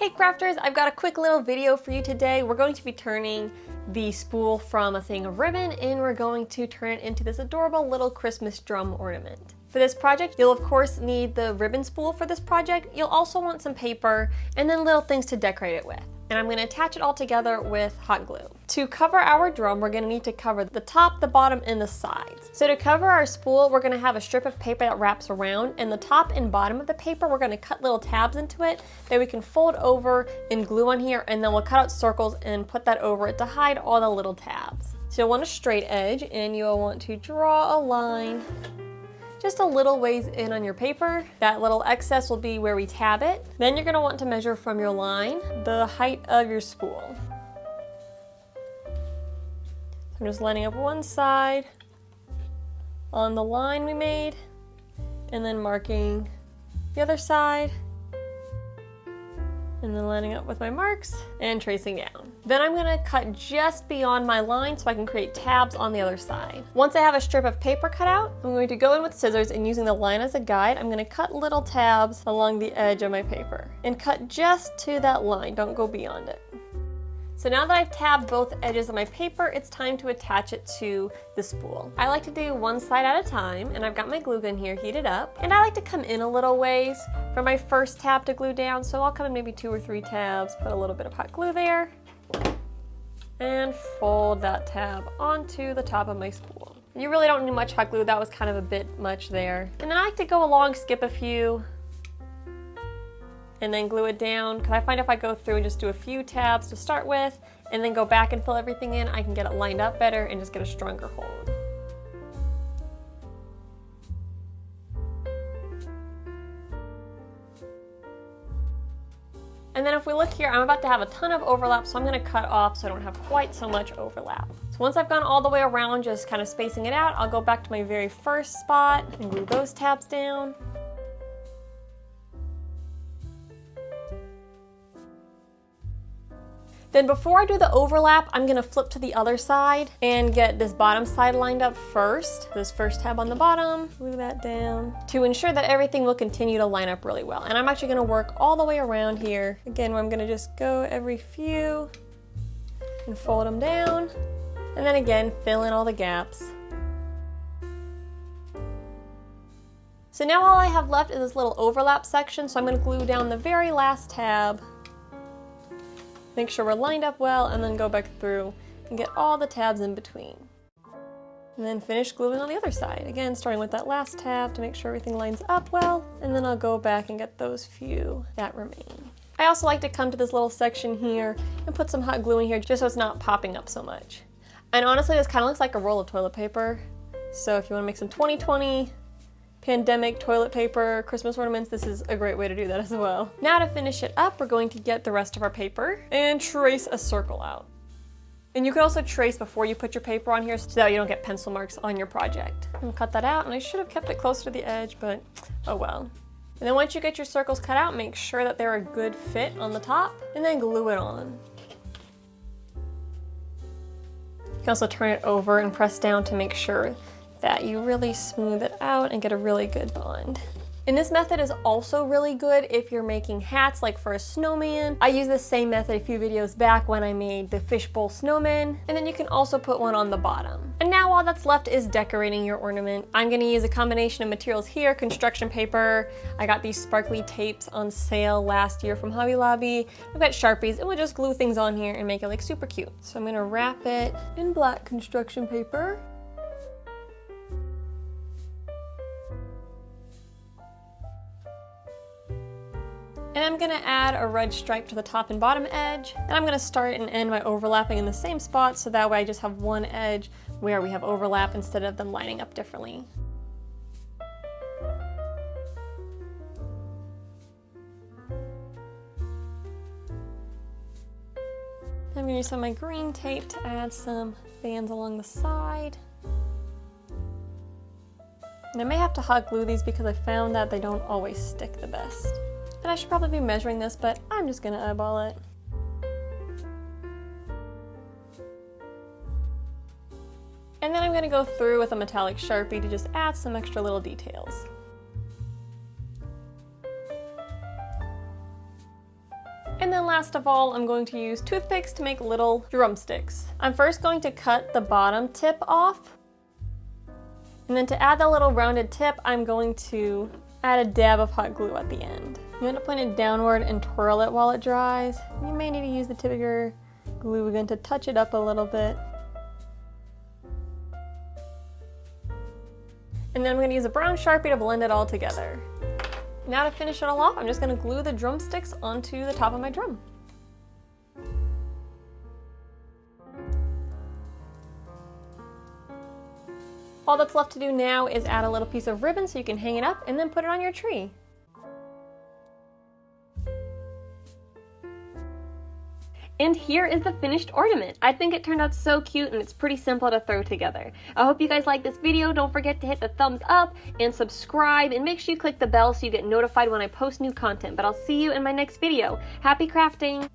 Hey crafters, I've got a quick little video for you today. We're going to be turning the spool from a thing of ribbon and we're going to turn it into this adorable little Christmas drum ornament. For this project, you'll of course need the ribbon spool for this project. You'll also want some paper and then little things to decorate it with. And I'm going to attach it all together with hot glue. To cover our drum, we're going to need to cover the top, the bottom, and the sides. So to cover our spool, we're going to have a strip of paper that wraps around, and the top and bottom of the paper, we're going to cut little tabs into it that we can fold over and glue on here, and then we'll cut out circles and put that over it to hide all the little tabs. So you'll want a straight edge, and you'll want to draw a line just a little ways in on your paper. That little excess will be where we tab it. Then you're gonna want to measure from your line the height of your spool. So I'm just lining up one side on the line we made and then marking the other side and then lining up with my marks and tracing down. Then I'm gonna cut just beyond my line so I can create tabs on the other side. Once I have a strip of paper cut out, I'm going to go in with scissors and using the line as a guide, I'm gonna cut little tabs along the edge of my paper and cut just to that line, don't go beyond it. So now that I've tabbed both edges of my paper, it's time to attach it to the spool. I like to do one side at a time, and I've got my glue gun here heated up. And I like to come in a little ways for my first tab to glue down, so I'll come in maybe 2 or 3 tabs, put a little bit of hot glue there, and fold that tab onto the top of my spool. You really don't need much hot glue, that was kind of a bit much there. And then I like to go along, skip a few, and then glue it down, because I find if I go through and just do a few tabs to start with, and then go back and fill everything in, I can get it lined up better and just get a stronger hold. And then if we look here, I'm about to have a ton of overlap, so I'm gonna cut off so I don't have quite so much overlap. So once I've gone all the way around, just kind of spacing it out, I'll go back to my very first spot and glue those tabs down. Then before I do the overlap, I'm gonna flip to the other side and get this bottom side lined up first. This first tab on the bottom, glue that down to ensure that everything will continue to line up really well. And I'm actually gonna work all the way around here. Again, where I'm gonna just go every few and fold them down. And then again, fill in all the gaps. So now all I have left is this little overlap section. So I'm gonna glue down the very last tab. Make sure we're lined up well, and then go back through and get all the tabs in between. And then finish gluing on the other side. Again, starting with that last tab to make sure everything lines up well, and then I'll go back and get those few that remain. I also like to come to this little section here and put some hot glue in here just so it's not popping up so much. And honestly, this kind of looks like a roll of toilet paper. So if you want to make some 2020 pandemic toilet paper, Christmas ornaments, this is a great way to do that as well. Now to finish it up, we're going to get the rest of our paper and trace a circle out. And you can also trace before you put your paper on here so that you don't get pencil marks on your project. And cut that out, and I should have kept it closer to the edge, but oh well. And then once you get your circles cut out, make sure that they're a good fit on the top, and then glue it on. You can also turn it over and press down to make sure that you really smooth it out and get a really good bond. And this method is also really good if you're making hats, like for a snowman. I used the same method a few videos back when I made the fishbowl snowman, and then you can also put one on the bottom. And now all that's left is decorating your ornament. I'm gonna use a combination of materials here, construction paper. I got these sparkly tapes on sale last year from Hobby Lobby. I've got Sharpies, and we'll just glue things on here and make it like super cute. So I'm gonna wrap it in black construction paper. And I'm gonna add a red stripe to the top and bottom edge. And I'm gonna start and end by overlapping in the same spot, so that way I just have one edge where we have overlap instead of them lining up differently. I'm gonna use some of my green tape to add some bands along the side. And I may have to hot glue these because I found that they don't always stick the best. And I should probably be measuring this, but I'm just gonna eyeball it. And then I'm gonna go through with a metallic Sharpie to just add some extra little details. And And then last of all, I'm going to use toothpicks to make little drumsticks. I'm first going to cut the bottom tip off. And then to add the little rounded tip, I'm going to add a dab of hot glue at the end. You want to point it downward and twirl it while it dries. You may need to use the tip of your glue gun to touch it up a little bit. And then I'm going to use a brown Sharpie to blend it all together. Now to finish it all off, I'm just going to glue the drumsticks onto the top of my drum. All that's left to do now is add a little piece of ribbon so you can hang it up and then put it on your tree. And here is the finished ornament. I think it turned out so cute and it's pretty simple to throw together. I hope you guys like this video. Don't forget to hit the thumbs up and subscribe, and make sure you click the bell so you get notified when I post new content. But I'll see you in my next video. Happy crafting!